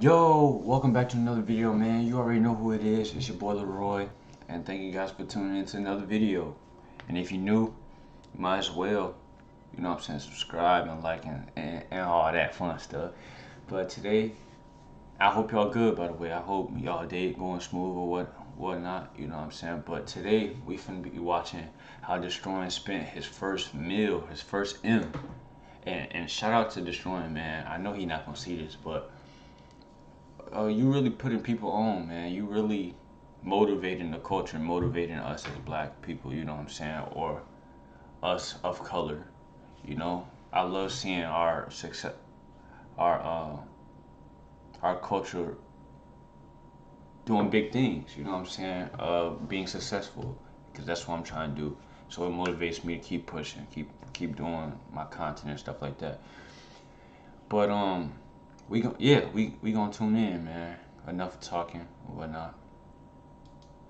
Yo, welcome back to another video, man. You already know who it is. It's your boy Leroy, and thank you guys for tuning in to another video. And if you're new, you might as well, subscribe and like and all that fun stuff. But today, I hope y'all good, by the way. I hope y'all day going smooth or whatnot, you know what I'm saying? But today, we finna be watching how Deestroying spent his first meal, his first M. And shout out to Deestroying, man. I know he not gonna see this, but you really putting people on, man. You really motivating the culture, motivating us as black people, you know what I'm saying, or us of color, you know. I love seeing our success, our our culture doing big things, you know what I'm saying, being successful, because that's what I'm trying to do. So it motivates me to keep pushing, keep doing my content and stuff like that. But we gonna tune in, man. Enough talking and whatnot.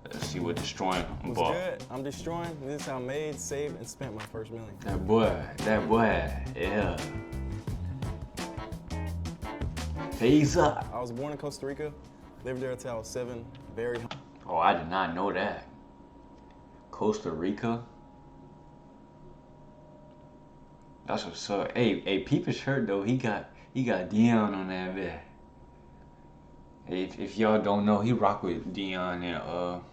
Let's see what Deestroying What's bought. good? I'm Deestroying. This is how I made, saved, and spent my first million. That boy, yeah. Pays up. I was born in Costa Rica, lived there until I was 7. Very Oh, I did not know that. Costa Rica. That's what's up. Hey, peep his shirt though. He got Dion on that bit. If y'all don't know, he rock with Dion and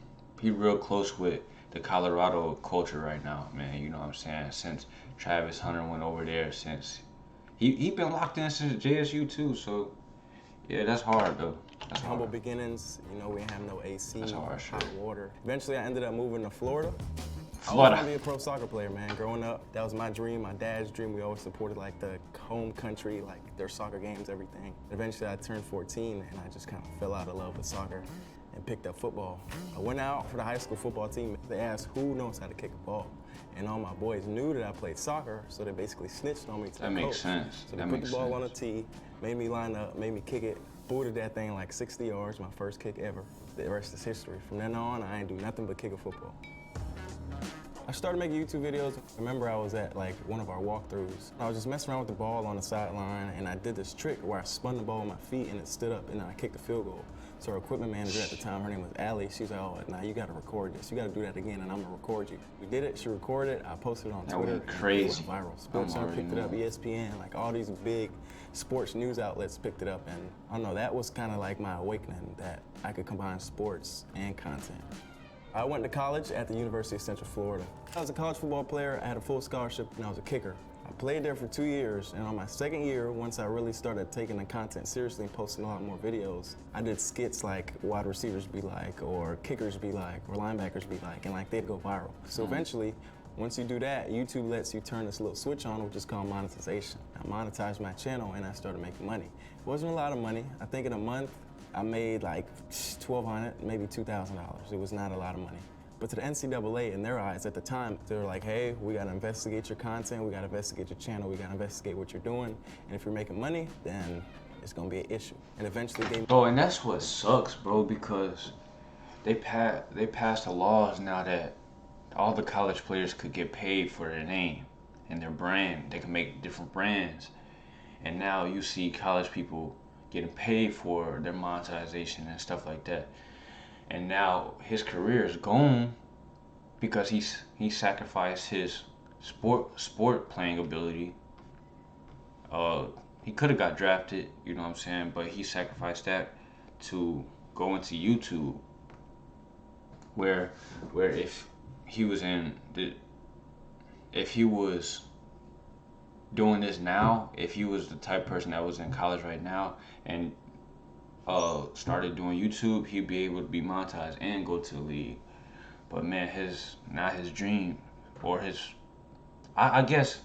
he real close with the Colorado culture right now, man. You know what I'm saying? Since Travis Hunter went over there, since he been locked in since JSU too. So yeah, that's hard though. That's humble hard. beginnings. You know, we didn't have no AC, That's hard hot shit. water. Eventually, I ended up moving to Florida. I Florida. was gonna be a pro soccer player, man. Growing up, that was my dream, my dad's dream. We always supported like the home country, like their soccer games, everything. Eventually, I turned 14 and I just kind of fell out of love with soccer and picked up football. I went out for the high school football team. They asked who knows how to kick a ball. And all my boys knew that I played soccer, so they basically snitched on me to the That makes coach. sense. So they That put makes the ball sense. on a tee, made me line up, made me kick it, booted that thing like 60 yards, my first kick ever. The rest is history. From then on, I ain't do nothing but kick a football. I started making YouTube videos. I remember I was at like one of our walkthroughs. I was just messing around with the ball on the sideline and I did this trick where I spun the ball with my feet and it stood up and then I kicked the field goal. So our equipment manager at the time, her name was Allie, she's like, oh, now you gotta record this. You gotta do that again and I'm gonna record you. We did it, she recorded it, I posted it on That Twitter. went crazy. It went viral. Sports Center picked it up, ESPN, like all these big sports news outlets picked it up and I don't know, that was kind of like my awakening that I could combine sports and content. I went to college at the University of Central Florida. I was a college football player, I had a full scholarship, and I was a kicker. I played there for 2 years, and on my second year, once I really started taking the content seriously and posting a lot more videos, I did skits like wide receivers be like, or kickers be like, or linebackers be like, and like they'd go viral. So eventually, once you do that, YouTube lets you turn this little switch on, which is called monetization. I monetized my channel and I started making money. It wasn't a lot of money. I think in a month, I made like $1,200, maybe $2,000. It was not a lot of money. But to the NCAA, in their eyes at the time, they were like, hey, we gotta investigate your content, we gotta investigate your channel, we gotta investigate what you're doing, and if you're making money, then it's gonna be an issue. And eventually they... Bro, and that's what sucks, bro, because they passed the laws now that all the college players could get paid for their name and their brand. They can make different brands. And now you see college people getting paid for their monetization and stuff like that. And now his career is gone because he sacrificed his sport playing ability. He could have got drafted, you know what I'm saying, but he sacrificed that to go into YouTube, where if he was in the if he was doing this now, if he was the type of person that was in college right now and started doing YouTube, he'd be able to be monetized and go to the league. But man, not his dream, or his, I guess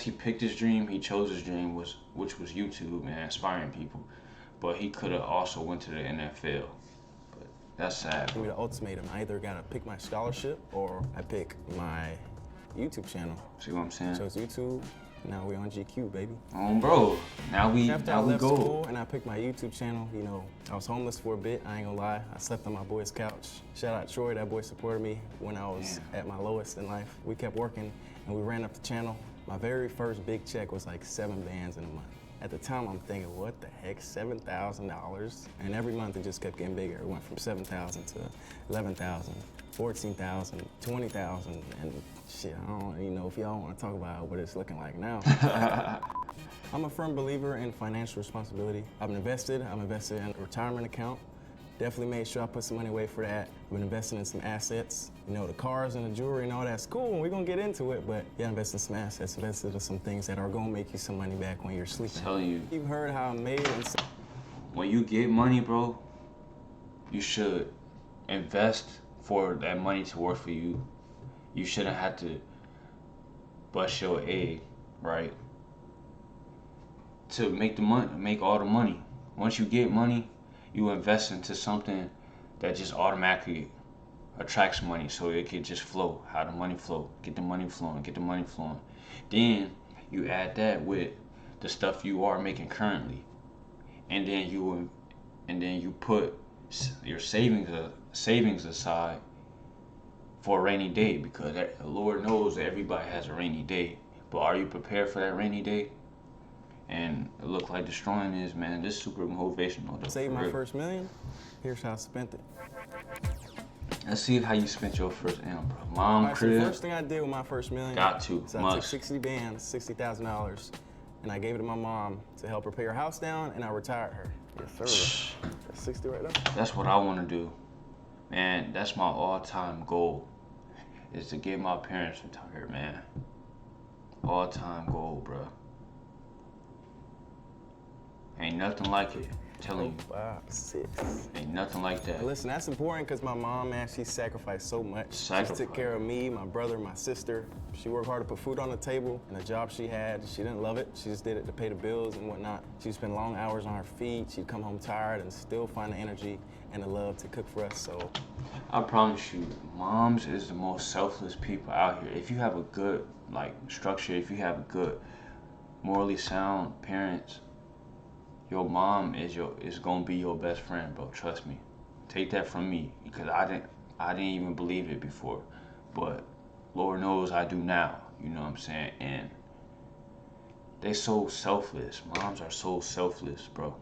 he picked his dream. He chose his dream, which was YouTube and inspiring people. But he could have also went to the NFL. But that's sad. Give me the ultimatum. I either gotta pick my scholarship or I pick my YouTube channel. See what I'm saying? Chose YouTube. Now we on GQ, baby. Bro. Now we After I left go. school and I picked my YouTube channel, you know, I was homeless for a bit, I ain't gonna lie. I slept on my boy's couch. Shout out Troy, that boy supported me when I was at my lowest in life. We kept working and we ran up the channel. My very first big check was like 7 bands in a month. At the time, I'm thinking, what the heck, $7,000? And every month it just kept getting bigger. It went from 7,000 to 11,000, 14,000, 20,000, and shit, I don't even know if y'all want to talk about what it's looking like now. I'm a firm believer in financial responsibility. I'm invested in a retirement account. Definitely made sure I put some money away for that. I've been investing in some assets. You know, the cars and the jewelry and all that's cool, and we're gonna get into it, but yeah, invest in some assets, invested in some things that are gonna make you some money back when you're sleeping. I'm telling you. You've heard how I made it. When you get money, bro, you should invest for that money to work for you. You shouldn't have to bust your egg, right? To make the money, make all the money. Once you get money, you invest into something that just automatically attracts money, so it can just flow. How the money flow, get the money flowing, get the money flowing. Then you add that with the stuff you are making currently, and then you put your savings aside for a rainy day, because the Lord knows that everybody has a rainy day. But are you prepared for that rainy day? And it looked like Deestroying is, man, this is super motivational. Though, Saved my first million. Here's how I spent it. Let's see how you spent your first M, bro. Mom, crib. So the first thing I did with my first million. Got to. So I took 60 bands, $60,000, and I gave it to my mom to help her pay her house down, and I retired her. Yes, sir. That's 60 right there. That's what I want to do, man. That's my all-time goal, is to get my parents retired, man. All-time goal, bro. Ain't nothing like it. I'm telling you. 5, 6. Ain't nothing like that. Listen, that's important because my mom, man, she sacrificed so much. She took care of me, my brother, my sister. She worked hard to put food on the table, and the job she had, she didn't love it. She just did it to pay the bills and whatnot. She'd spend long hours on her feet. She'd come home tired and still find the energy and the love to cook for us, so. I promise you, moms is the most selfless people out here. If you have a good, structure, if you have good, morally sound parents, your mom is gonna be your best friend, bro. Trust me. Take that from me, because I didn't even believe it before, but Lord knows I do now. You know what I'm saying? And they so selfless. Moms are so selfless, bro.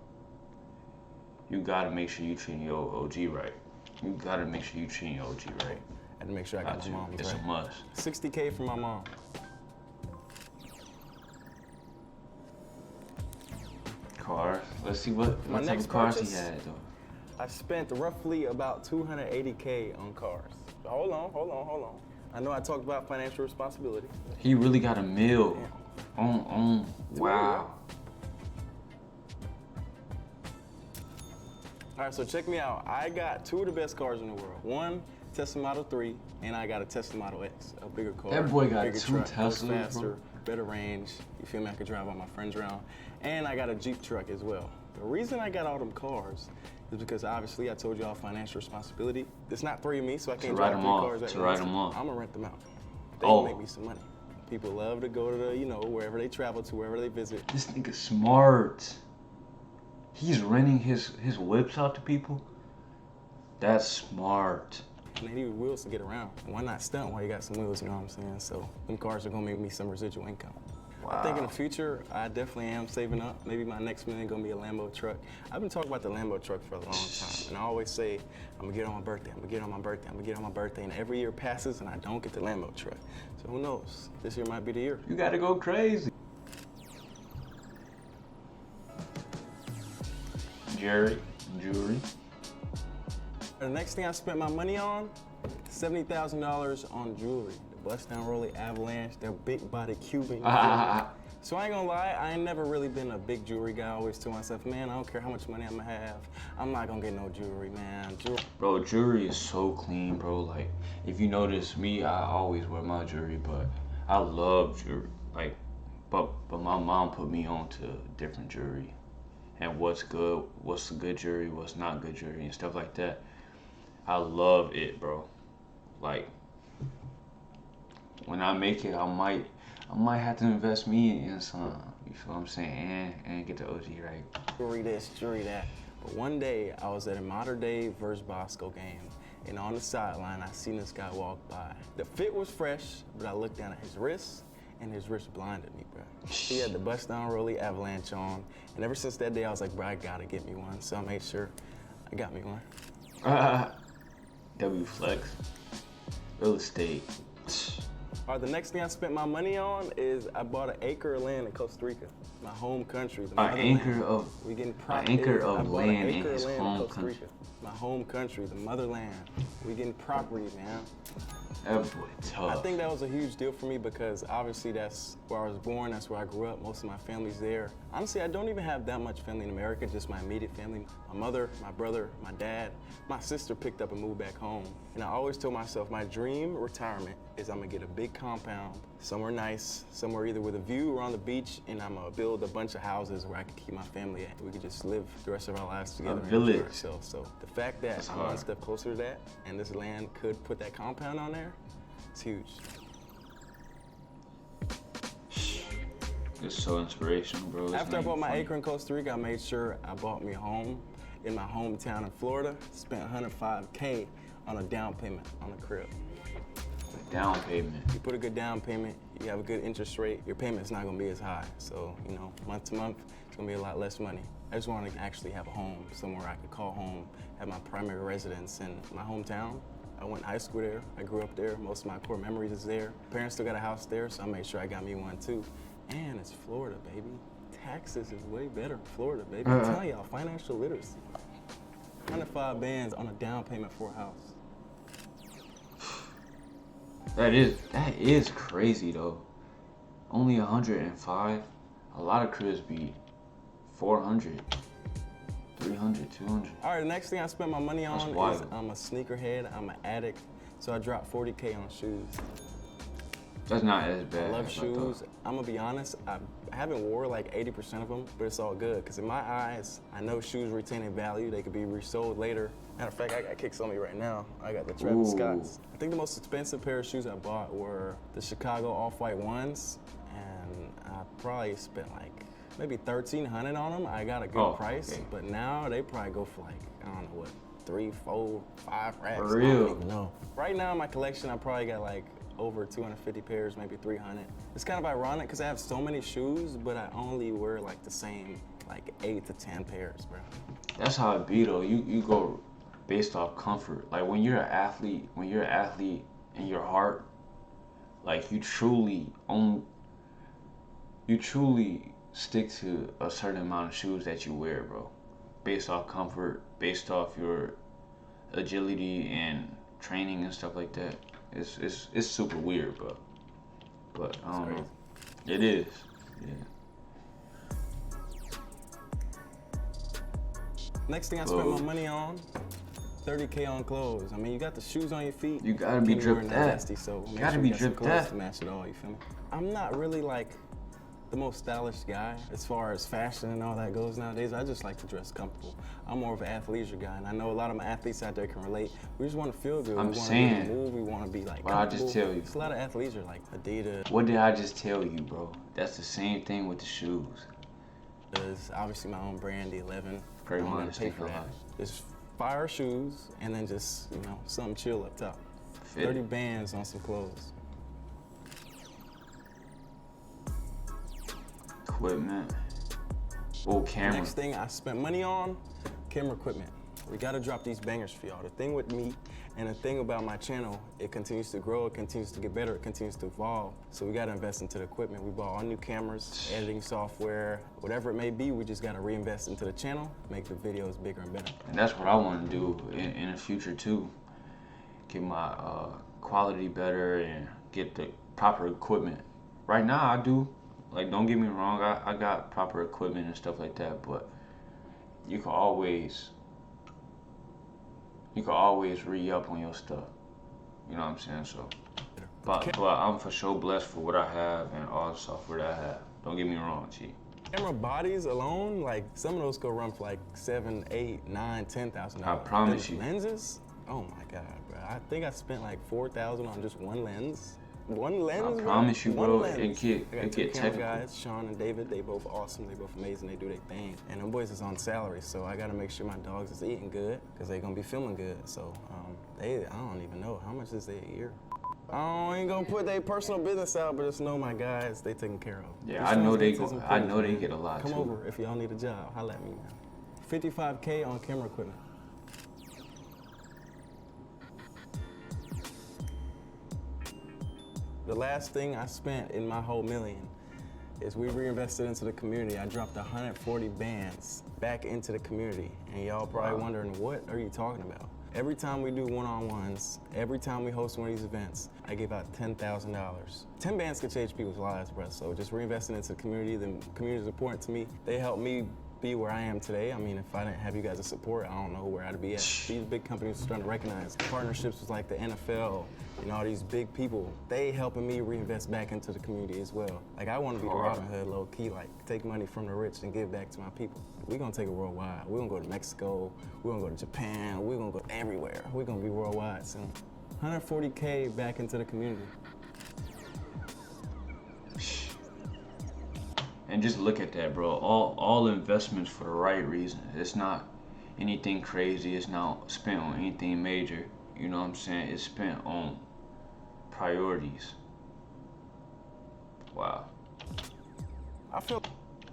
You gotta make sure you treat your OG right. You gotta make sure you treat your OG right. I had to make sure I got my mom right. It's a must. 60K from my mom. Cars. Let's see what type of cars he had, though. I spent roughly about $280K on cars. Hold on. I know I talked about financial responsibility. He really got a meal on. Wow. All right, so check me out. I got 2 of the best cars in the world. One, Tesla Model 3, and I got a Tesla Model X, a bigger car. That boy got 2 truck, Teslas, faster, bro. better range. You feel me? I could drive all my friends around. And I got a Jeep truck as well. The reason I got all them cars is because obviously I told y'all financial responsibility. It's not 3 of me, so I can't drive 3 cars at once. I'm gonna rent them out. They can make me some money. People love to go to the, wherever they travel to, wherever they visit. This nigga smart. He's renting his whips out to people. That's smart. And they need wheels to get around. Why not stunt while you got some wheels, you know what I'm saying? So them cars are gonna make me some residual income. Wow. I think in the future, I definitely am saving up. Maybe my next million gonna be a Lambo truck. I've been talking about the Lambo truck for a long time. And I always say, I'm gonna get it on my birthday, I'm gonna get it on my birthday, I'm gonna get it on my birthday. And every year passes and I don't get the Lambo truck. So who knows? This year might be the year. You gotta go crazy. Jewelry. The next thing I spent my money on, $70,000 on jewelry. The Bust Down Rolly Avalanche, their big body Cuban. So I ain't gonna lie, I ain't never really been a big jewelry guy. I always tell myself, man, I don't care how much money I'm gonna have. I'm not gonna get no jewelry, man. Bro, jewelry is so clean, bro. Like, if you notice me, I always wear my jewelry, but I love jewelry. Like, but my mom put me on to different jewelry. And what's good, what's the good jewelry, what's not good jewelry, and stuff like that. I love it, bro. Like, when I make it, I might have to invest me in some. You feel what I'm saying? And get the OG right. Jewelry this, jewelry that. But one day, I was at a modern day versus Bosco game, and on the sideline, I seen this guy walk by. The fit was fresh, but I looked down at his wrist, and his wrist blinded me, bro. He had the bust down rollie avalanche on, and ever since that day, I was like, bro, I gotta get me one. So I made sure I got me one. W Flex. Real estate. All right, the next thing I spent my money on is I bought an acre of land in Costa Rica, my home country. An acre of land in his home country. My home country, the motherland. We getting property, man. That boy tough. I think that was a huge deal for me because obviously that's where I was born, that's where I grew up, most of my family's there. Honestly, I don't even have that much family in America, just my immediate family. My mother, my brother, my dad, my sister picked up and moved back home. And I always told myself my dream retirement is I'm gonna get a big compound, somewhere nice, somewhere either with a view or on the beach, and I'm gonna build a bunch of houses where I can keep my family at. We could just live the rest of our lives together. A village. So the fact that I'm one step closer to that, and this land could put that compound on there, it's huge. It's so inspirational, bro. After I bought my acre in Costa Rica, I made sure I bought me a home in my hometown in Florida. Spent $105K on a down payment on a crib. Down payment. You put a good down payment, you have a good interest rate, your payment's not gonna be as high. So, you know, month to month, it's gonna be a lot less money. I just wanted to actually have a home, somewhere I could call home, have my primary residence in my hometown. I went to high school there, I grew up there, most of my core memories is there. Parents still got a house there, so I made sure I got me one too. And it's Florida, baby. Taxes is way better in Florida, baby. I'm telling y'all, financial literacy. 105 bands on a down payment for a house. That is crazy though. Only 105. A lot of cribs be 400, 300, 200. All right, the next thing I spent my money on wild. is I'm a sneakerhead, I'm an addict, so I dropped 40K on shoes. That's not as bad. I love shoes. I'm gonna be honest, I haven't wore like 80% of them, but it's all good, because in my eyes, I know shoes retaining value. They could be resold later. Matter of fact, I got kicks on me right now. I got the Travis Scotts. I think the most expensive pair of shoes I bought were the Chicago Off-White ones, and I probably spent like maybe $1,300 on them. I got a good price, but now they probably go for like, I don't know what, 3, 4, 5 racks. For real? I don't even know. Right now in my collection, I probably got like over 250 pairs, maybe 300. It's kind of ironic because I have so many shoes, but I only wear like the same like 8 to 10 pairs, bro. That's how it be though. You go based off comfort. Like when you're an athlete in your heart, like you truly stick to a certain amount of shoes that you wear, bro. Based off comfort, based off your agility and training and stuff like that. It's super weird, bro. But I don't know. It is. Yeah. Next thing I spent my money on, 30K on clothes. I mean, you got the shoes on your feet. You gotta be dripped that. So you gotta be dripped that. To match it all, you feel me? I'm not really like the most stylish guy as far as fashion and all that goes nowadays. I just like to dress comfortable. I'm more of an athleisure guy, and I know a lot of my athletes out there can relate. We just want to feel good. I'm we want saying. to move. We want to be like What I just tell you. It's a lot of athleisure, like Adidas. What did I just tell you, bro? That's the same thing with the shoes. There's obviously my own brand, the 11. Great I'm gonna minds pay think for that. alike. Just fire shoes, and then just, you know, something chill up top. 30 bands on some clothes. Equipment. Oh, camera. Next thing I spent money on, camera equipment. We gotta drop these bangers for y'all. The thing with me and the thing about my channel, it continues to grow, it continues to get better, it continues to evolve. So we gotta invest into the equipment. We bought all new cameras, editing software, whatever it may be, we just gotta reinvest into the channel, make the videos bigger and better. And that's what I want to do in the future too. Get my quality better and get the proper equipment. Right now I do. Like, don't get me wrong, I got proper equipment and stuff like that, but you can always re-up on your stuff. You know what I'm saying? So, but I'm for sure blessed for what I have and all the software that I have. Don't get me wrong, G. Camera bodies alone, like some of those could run for like $7,000, $8,000, $9,000, $10,000. I promise you. Lenses? Oh my God, bro. I think I spent like $4,000 on just one lens. One lens, I promise you, bro. It get technical. Guys, Sean and David, they both awesome. They both amazing. They do their thing. And them boys is on salary, so I gotta make sure my dogs is eating good, because they gonna be feeling good. So I don't even know. How much is they a year? I ain't gonna put their personal business out, but just know my guys, they taken care of. Yeah, I know they get a lot Come too. over if y'all need a job. Holla at me, man. $55K on camera equipment. The last thing I spent in my whole million is we reinvested into the community. I dropped 140 bands back into the community. And y'all probably wondering, what are you talking about? Every time we do one-on-ones, every time we host one of these events, I give out $10,000. 10 bands can change people's lives, bro. So just reinvesting into the community is important to me. They help me be where I am today. I mean, if I didn't have you guys' support, I don't know where I'd be at. These big companies are starting to recognize partnerships with like the NFL, you know, all these big people. They helping me reinvest back into the community as well. Like, I want to be the Robin Hood, low key, like take money from the rich and give back to my people. We're gonna take it worldwide. We're gonna go to Mexico. We're gonna go to Japan. We're gonna go everywhere. We're gonna be worldwide soon. 140K back into the community. And just look at that, bro. All investments for the right reason. It's not anything crazy. It's not spent on anything major. You know what I'm saying? It's spent on priorities. Wow. I feel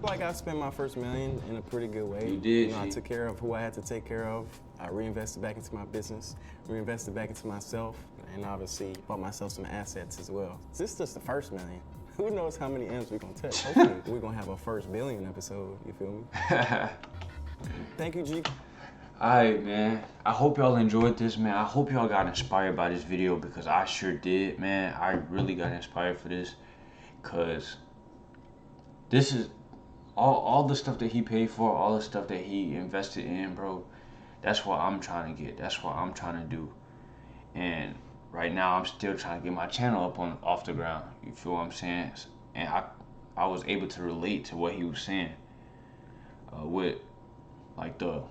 like I spent my first million in a pretty good way. You did. You know, I took care of who I had to take care of. I reinvested back into my business, reinvested back into myself, and obviously bought myself some assets as well. This is just the first million. Who knows how many M's we're gonna touch? Hopefully, we're gonna have our first billion episode, you feel me? Thank you, G. Alright, man. I hope y'all enjoyed this, man. I hope y'all got inspired by this video, because I sure did, man. I really got inspired for this, because this is all the stuff that he paid for, all the stuff that he invested in, bro. That's what I'm trying to get. That's what I'm trying to do. And right now, I'm still trying to get my channel up off the ground. You feel what I'm saying? And I was able to relate to what he was saying with like the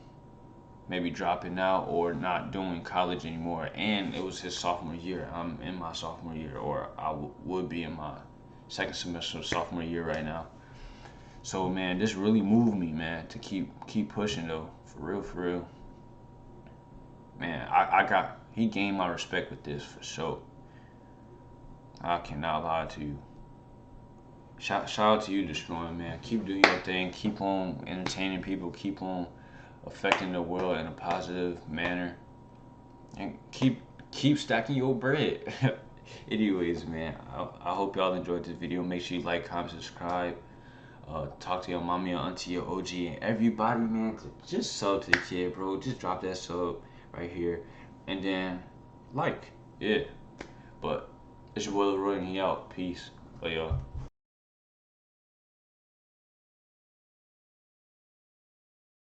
maybe dropping out or not doing college anymore. And it was his sophomore year. I'm in my sophomore year, or I would be in my second semester of sophomore year right now. So, man, this really moved me, man, to keep pushing though. For real. Man, he gained my respect with this for sure. I cannot lie to you. Shout out to you, Deestroying, man. Keep doing your thing. Keep on entertaining people. Keep on affecting the world in a positive manner. And keep stacking your bread. Anyways, man, I hope y'all enjoyed this video. Make sure you like, comment, subscribe. Talk to your mommy, your auntie, your OG, and everybody, man. Just sub to the kid, bro. Just drop that sub right here. And then, yeah. But it's your boy Leroy, and he out. Peace. Love y'all.